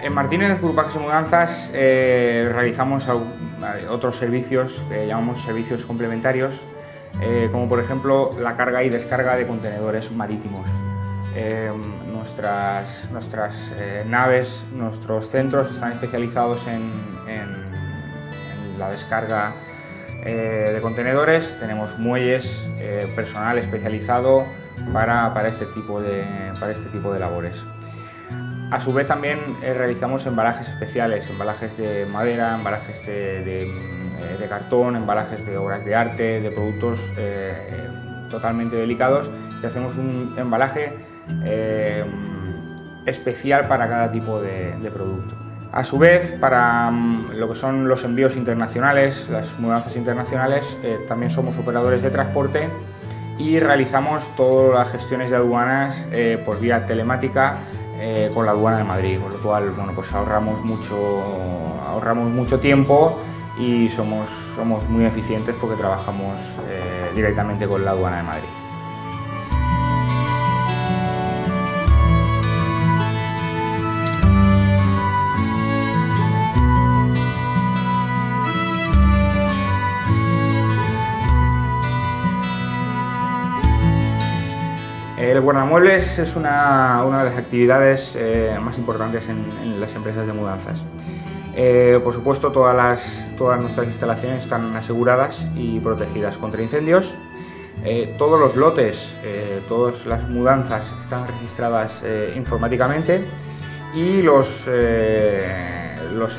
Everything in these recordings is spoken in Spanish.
En Martínez Grupajes y Mudanzas realizamos otros servicios que llamamos servicios complementarios, como por ejemplo la carga y descarga de contenedores marítimos. Nuestras naves, nuestros centros están especializados en la descarga de contenedores. Tenemos muelles, personal especializado para este tipo de labores. A su vez también realizamos embalajes especiales, embalajes de madera, embalajes de cartón, embalajes de obras de arte, de productos totalmente delicados, y hacemos un embalaje especial para cada tipo de producto. A su vez, para lo que son los envíos internacionales, las mudanzas internacionales, también somos operadores de transporte y realizamos todas las gestiones de aduanas por vía telemática con la Aduana de Madrid, con lo cual bueno, pues ahorramos mucho tiempo y somos muy eficientes porque trabajamos directamente con la Aduana de Madrid. El guardamuebles es una de las actividades más importantes en las empresas de mudanzas. Por supuesto, todas nuestras instalaciones están aseguradas y protegidas contra incendios. Todos los lotes, todas las mudanzas están registradas informáticamente y los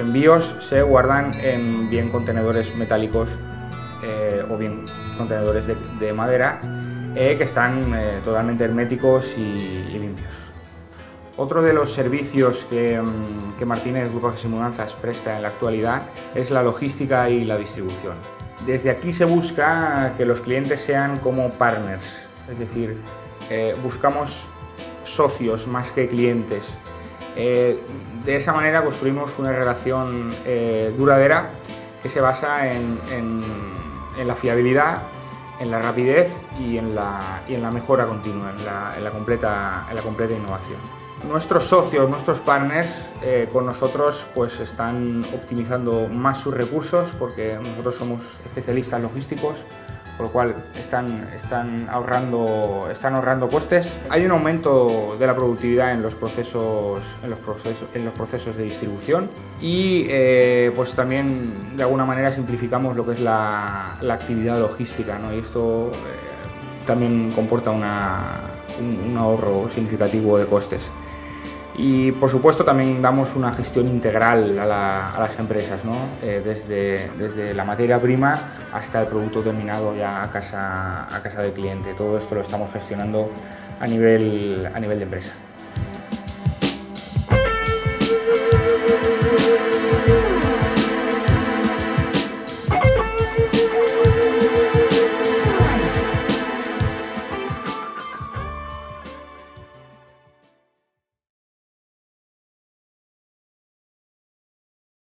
envíos se guardan en bien contenedores metálicos o bien contenedores de madera, que están totalmente herméticos y limpios. Otro de los servicios que Martínez Grupajes y Mudanzas presta en la actualidad es la logística y la distribución. Desde aquí se busca que los clientes sean como partners, es decir, buscamos socios más que clientes. De esa manera construimos una relación duradera que se basa en la fiabilidad, en la rapidez y en la mejora continua, en la completa innovación. Nuestros socios, nuestros partners con nosotros pues están optimizando más sus recursos porque nosotros somos especialistas logísticos, por lo cual están ahorrando costes. Hay un aumento de la productividad en los procesos de distribución y pues también de alguna manera simplificamos lo que es la actividad logística, ¿no? Y esto también comporta un ahorro significativo de costes. Y por supuesto también damos una gestión integral a las empresas, ¿no? Desde la materia prima hasta el producto terminado ya a casa del cliente. Todo esto lo estamos gestionando a nivel de empresa.